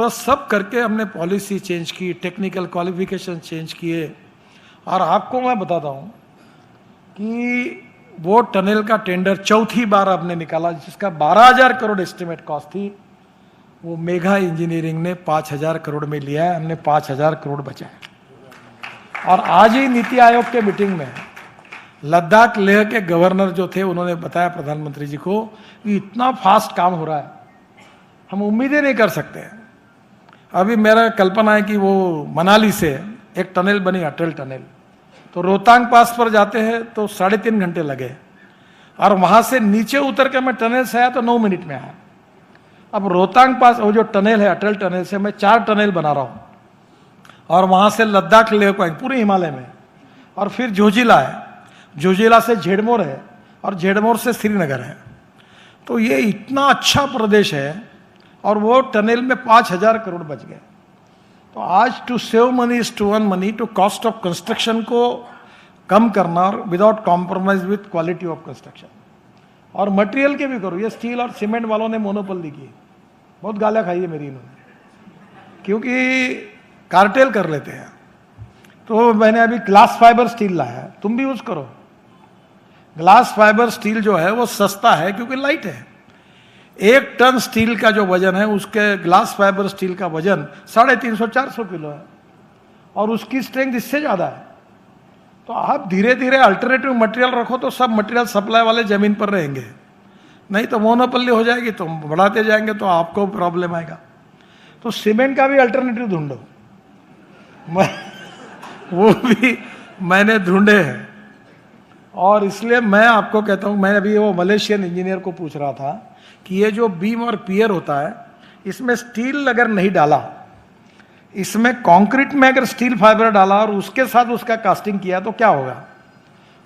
वह सब करके हमने पॉलिसी चेंज की, टेक्निकल क्वालिफिकेशन चेंज किए। और आपको मैं बताता हूँ कि वो टनल का टेंडर चौथी बार आपने निकाला, जिसका 12,000 करोड़ एस्टिमेट कॉस्ट थी, वो मेघा इंजीनियरिंग ने 5,000 करोड़ में लिया है। हमने 5,000 करोड़ बचाए। और आज ही नीति आयोग के मीटिंग में लद्दाख लेह के गवर्नर जो थे, उन्होंने बताया प्रधानमंत्री जी को कि इतना फास्ट काम हो रहा है, हम उम्मीदें नहीं कर सकते। अभी मेरा कल्पना है कि वो मनाली से एक टनल बनी, अटल टनल, तो रोहतांग पास पर जाते हैं तो 3.5 घंटे लगे, और वहां से नीचे उतर के मैं टनल से आया तो 9 मिनट में आया। अब रोहतांग पास वो जो टनल है, अटल टनल से मैं 4 टनल बना रहा हूँ, और वहां से लद्दाख लेह को पूरे हिमालय में, और फिर जोजिला है, जोजिला से झेड़मोर है, और झेड़मोर से श्रीनगर है। तो ये इतना अच्छा प्रदेश है, और वो टनल में 5,000 करोड़ बच गए। तो आज to save money is to earn money, to cost of construction को कम करना और without compromise with quality of construction. और मटेरियल के भी करो, ये स्टील और सीमेंट वालों ने मोनोपोली की, बहुत गालियां खाई है मेरी इन्होंने, क्योंकि कार्टेल कर लेते हैं। तो मैंने अभी ग्लास फाइबर स्टील लाया है, तुम भी यूज करो। ग्लास फाइबर स्टील जो है वो सस्ता है क्योंकि लाइट है। 1 टन स्टील का जो वजन है, उसके ग्लास फाइबर स्टील का वजन 350-400 किलो है, और उसकी स्ट्रेंथ इससे ज्यादा है। तो आप धीरे धीरे अल्टरनेटिव मटेरियल रखो तो सब मटेरियल सप्लाई वाले जमीन पर रहेंगे, नहीं तो मोनोपोली हो जाएगी, तो बढ़ाते जाएंगे तो आपको प्रॉब्लम आएगा। तो सीमेंट का भी अल्टरनेटिव ढूंढो, वो भी मैंने ढूंढे हैं। और इसलिए मैं आपको कहता हूं, मैं अभी वो मलेशियन इंजीनियर को पूछ रहा था कि ये जो बीम और पियर होता है, इसमें स्टील अगर नहीं डाला, इसमें कंक्रीट में अगर स्टील फाइबर डाला और उसके साथ उसका कास्टिंग किया तो क्या होगा?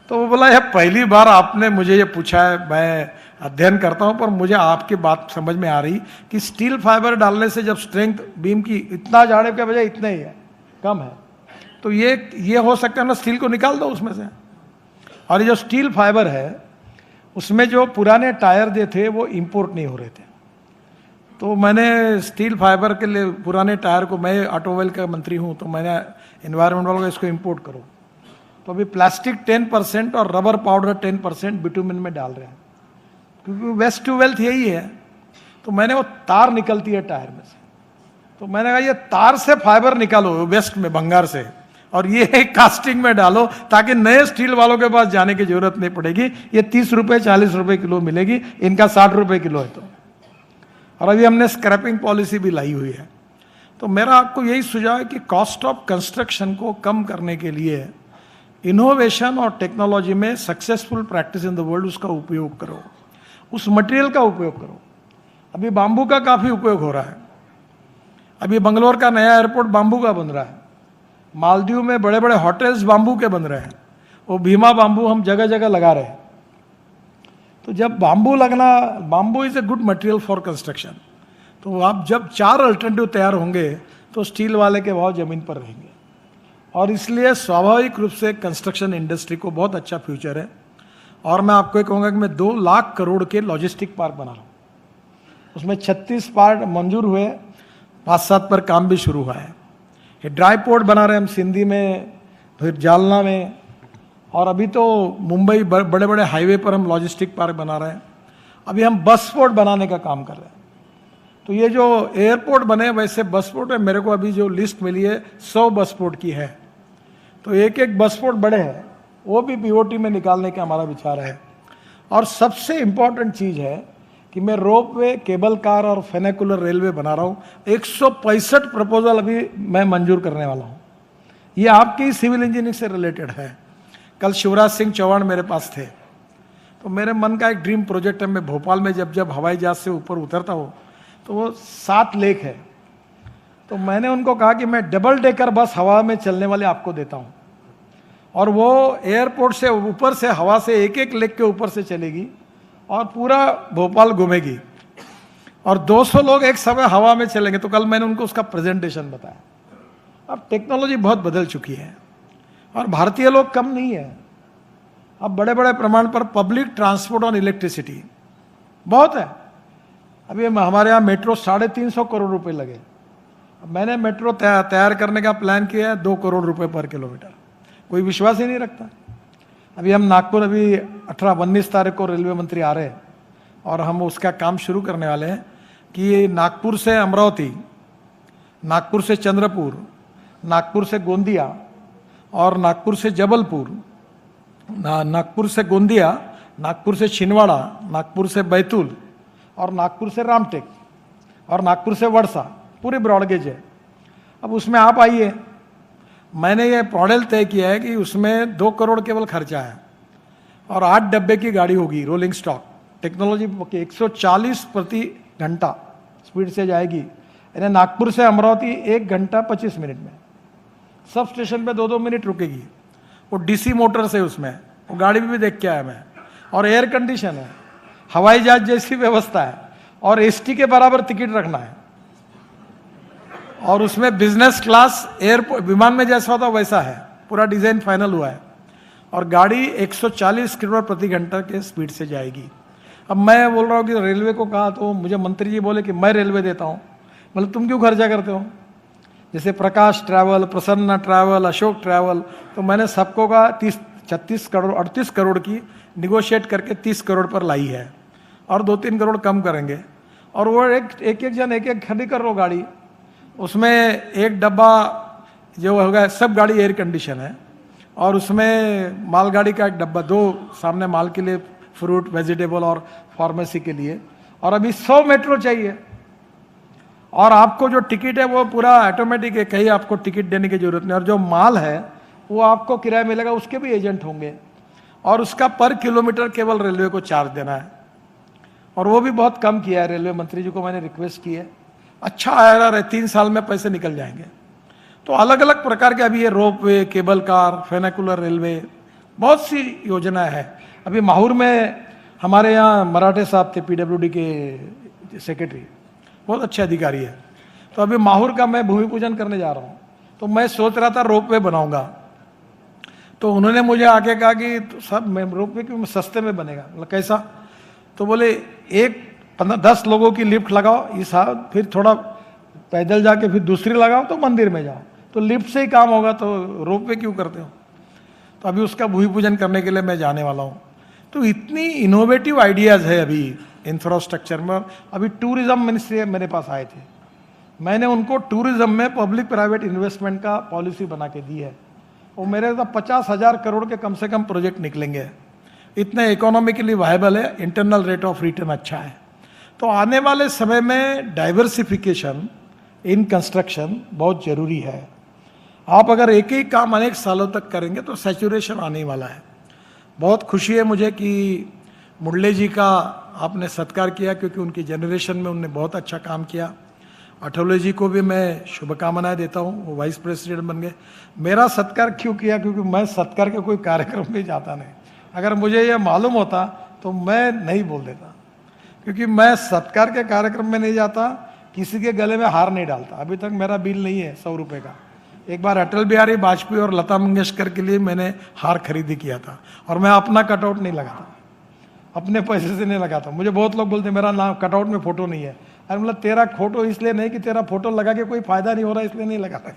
तो वो बोला, यह पहली बार आपने मुझे ये पूछा है, मैं अध्ययन करता हूं, पर मुझे आपकी बात समझ में आ रही कि स्टील फाइबर डालने से जब स्ट्रेंथ बीम की इतना जाने के बजाय इतना ही है, कम है, तो ये हो सकता है ना, स्टील को निकाल दो उसमें से। और ये जो स्टील फाइबर है, उसमें जो पुराने टायर जो थे वो इंपोर्ट नहीं हो रहे थे, तो मैंने स्टील फाइबर के लिए पुराने टायर को, मैं ऑटोमोबाइल का मंत्री हूं, तो मैंने एनवायरमेंट वालों को इसको इंपोर्ट करो। तो अभी प्लास्टिक 10% और रबर पाउडर 10% बिटुमिन में डाल रहे हैं, क्योंकि वेस्ट टू वेल्थ यही है। तो मैंने वो तार निकलती है टायर में से, तो मैंने कहा ये तार से फाइबर निकालो वेस्ट में, भंगार से, और ये कास्टिंग में डालो, ताकि नए स्टील वालों के पास जाने की जरूरत नहीं पड़ेगी। ये 30 रुपए 40 रुपए किलो मिलेगी, इनका 60 रुपए किलो है। तो और अभी हमने स्क्रैपिंग पॉलिसी भी लाई हुई है। तो मेरा आपको यही सुझाव है कि कॉस्ट ऑफ कंस्ट्रक्शन को कम करने के लिए इनोवेशन और टेक्नोलॉजी में successful practice in the world, उसका उपयोग करो, उस मटेरियल का उपयोग करो। अभी बांबू का काफी उपयोग हो रहा है। अभी बंगलोर का नया एयरपोर्ट बांबू का बन रहा है, मालदीव में बड़े बड़े होटल्स बांबू के बन रहे हैं, वो भीमा बांबू हम जगह जगह लगा रहे हैं। तो जब बांबू लगना, bamboo is a good material for construction, तो आप जब 4 अल्टरनेटिव तैयार होंगे तो स्टील वाले के भाव जमीन पर रहेंगे। और इसलिए स्वाभाविक रूप से कंस्ट्रक्शन इंडस्ट्री को बहुत अच्छा फ्यूचर है। और मैं आपको ये कहूँगा कि मैं 2 लाख करोड़ के लॉजिस्टिक पार्क बना रहा हूँ, उसमें 36 पार्क मंजूर हुए, 5-7 पर काम भी शुरू हुआ है। ये ड्राई पोर्ट बना रहे हैं हम सिंधी में, फिर जालना में, और अभी तो मुंबई बड़े बड़े हाईवे पर हम लॉजिस्टिक पार्क बना रहे हैं। अभी हम बस पोर्ट बनाने का काम कर रहे हैं। तो ये जो एयरपोर्ट बने, वैसे बस पोर्ट में मेरे को अभी जो लिस्ट मिली है 100 बस पोर्ट की है। तो एक एक बस पोर्ट बड़े हैं, वो भी बीओटी में निकालने का हमारा विचार है। और सबसे इंपॉर्टेंट चीज़ है कि मैं रोपवे, केबल कार और फेनेकुलर रेलवे बना रहा हूँ। 165 प्रपोजल अभी मैं मंजूर करने वाला हूँ। ये आपकी सिविल इंजीनियरिंग से रिलेटेड है। कल शिवराज सिंह चौहान मेरे पास थे, तो मेरे मन का एक ड्रीम प्रोजेक्ट है, मैं भोपाल में जब जब हवाई जहाज से ऊपर उतरता हूँ तो वो 7 लेक है। तो मैंने उनको कहा कि मैं डबल डेकर बस हवा में चलने वाले आपको देता हूँ, और वो एयरपोर्ट से ऊपर से हवा से एक एक लेक के ऊपर से चलेगी और पूरा भोपाल घूमेगी, और 200 लोग एक समय हवा में चलेंगे। तो कल मैंने उनको उसका प्रेजेंटेशन बताया। अब टेक्नोलॉजी बहुत बदल चुकी है, और भारतीय लोग कम नहीं है। अब बड़े बड़े प्रमाण पर पब्लिक ट्रांसपोर्ट ऑन इलेक्ट्रिसिटी बहुत है। अभी हमारे यहाँ मेट्रो 350 करोड़ रुपए लगे, मैंने मेट्रो तैयार करने का प्लान किया है, 2 करोड़ रुपए पर किलोमीटर। कोई विश्वास ही नहीं रखता। अभी हम नागपुर, अभी 18-19 तारीख को रेलवे मंत्री आ रहे हैं और हम उसका काम शुरू करने वाले हैं कि नागपुर से अमरावती, नागपुर से चंद्रपुर, नागपुर से गोंदिया और नागपुर से जबलपुर, नागपुर से गोंदिया, नागपुर से छिंदवाड़ा, नागपुर से बैतूल और नागपुर से रामटेक और नागपुर से वर्षा, पूरी ब्रॉडगेज है। अब उसमें आप आइए, मैंने ये मॉडल तय किया है कि उसमें 2 करोड़ केवल खर्चा है और 8 डब्बे की गाड़ी होगी, रोलिंग स्टॉक टेक्नोलॉजी, 140 प्रति घंटा स्पीड से जाएगी। यानी नागपुर से अमरावती 1 घंटा 25 मिनट में, सब स्टेशन पे 2-2 मिनट रुकेगी। वो डीसी मोटर्स है उसमें, वो गाड़ी भी देख के आया मैं, और एयर कंडीशन है, हवाई जहाज जैसी व्यवस्था है और एसटी के बराबर टिकट रखना है और उसमें बिजनेस क्लास एयरपोर्ट विमान में जैसा होता वैसा है, पूरा डिजाइन फाइनल हुआ है और गाड़ी 140 किलोमीटर प्रति घंटा के स्पीड से जाएगी। अब मैं बोल रहा हूँ कि रेलवे को कहा तो मुझे मंत्री जी बोले कि मैं रेलवे देता हूँ। मतलब तुम क्यों खर्चा करते हो? जैसे Prakash travel, Prasanna travel, Ashok travel, तो मैंने सबको का 36 करोड़ 38 करोड़ की निगोशिएट करके 30 करोड़ पर लाई है और 2-3 करोड़ कम करेंगे। और वो एक जन एक खड़ी कर लो गाड़ी, उसमें एक डब्बा जो होगा, सब गाड़ी एयर कंडीशन है और उसमें मालगाड़ी का एक डब्बा, 2 सामने माल के लिए, फ्रूट वेजिटेबल और फार्मेसी के लिए। और अभी 100 मेट्रो चाहिए और आपको जो टिकट है वो पूरा ऑटोमेटिक है, कहीं आपको टिकट देने की जरूरत नहीं। और जो माल है वो आपको किराया मिलेगा, उसके भी एजेंट होंगे और उसका पर किलोमीटर केवल रेलवे को चार्ज देना है और वो भी बहुत कम किया है। रेलवे मंत्री जी को मैंने रिक्वेस्ट की है, अच्छा आया रहा, 3 साल में पैसे निकल जाएंगे। तो अलग अलग प्रकार के अभी ये रोप वे, केबल कार, फेनाकुलर रेलवे, बहुत सी योजना है। अभी माहौर में हमारे यहाँ मराठे साहब थे, पीडब्ल्यूडी के सेक्रेटरी, बहुत अच्छे अधिकारी है। तो अभी माहौर का मैं भूमि पूजन करने जा रहा हूँ, तो मैं सोच रहा था रोप वे बनाऊंगा। तो उन्होंने मुझे आके कहा कि सब रोप वे क्यों सस्ते में बनेगा? मतलब कैसा? तो बोले 10 लोगों की लिफ्ट लगाओ, ये साहब, फिर थोड़ा पैदल जाके फिर दूसरी लगाओ तो मंदिर में जाओ, तो लिफ्ट से ही काम होगा, तो रोप वे क्यों करते हो? तो अभी उसका भूमि पूजन करने के लिए मैं जाने वाला हूँ। तो इतनी इनोवेटिव आइडियाज़ है अभी इंफ्रास्ट्रक्चर में। अभी टूरिज्म मिनिस्ट्री मेरे पास आए थे, मैंने उनको टूरिज्म में पब्लिक प्राइवेट इन्वेस्टमेंट का पॉलिसी बना के दी है। वो मेरे तो 50,000 करोड़ के कम से कम प्रोजेक्ट निकलेंगे, इतने इकोनॉमिकली वायबल है, इंटरनल रेट ऑफ रिटर्न अच्छा है। तो आने वाले समय में डाइवर्सिफिकेशन इन कंस्ट्रक्शन बहुत जरूरी है। आप अगर एक ही काम अनेक सालों तक करेंगे तो सैचुरेशन आने वाला है। बहुत खुशी है मुझे कि मुरली जी का आपने सत्कार किया, क्योंकि उनकी जनरेशन में उन्होंने बहुत अच्छा काम किया। अठौले जी को भी मैं शुभकामनाएं देता हूँ, वो वाइस प्रेसिडेंट बन गए। मेरा सत्कार क्यों किया? क्योंकि मैं सत्कार के कोई कार्यक्रम में जाता नहीं। अगर मुझे ये मालूम होता तो मैं नहीं बोल देता, क्योंकि मैं सत्कार के कार्यक्रम में नहीं जाता, किसी के गले में हार नहीं डालता। अभी तक मेरा बिल नहीं है 100 रुपये का। एक बार अटल बिहारी वाजपेयी और लता मंगेशकर के लिए मैंने हार खरीदी किया था और मैं अपना कटआउट नहीं लगाता, अपने पैसे से नहीं लगाता। मुझे बहुत लोग बोलते मेरा नाम कटआउट में फोटो नहीं है। अरे मतलब तेरा फोटो इसलिए नहीं कि तेरा फोटो लगा के कोई फायदा नहीं हो रहा इसलिए नहीं लगाता।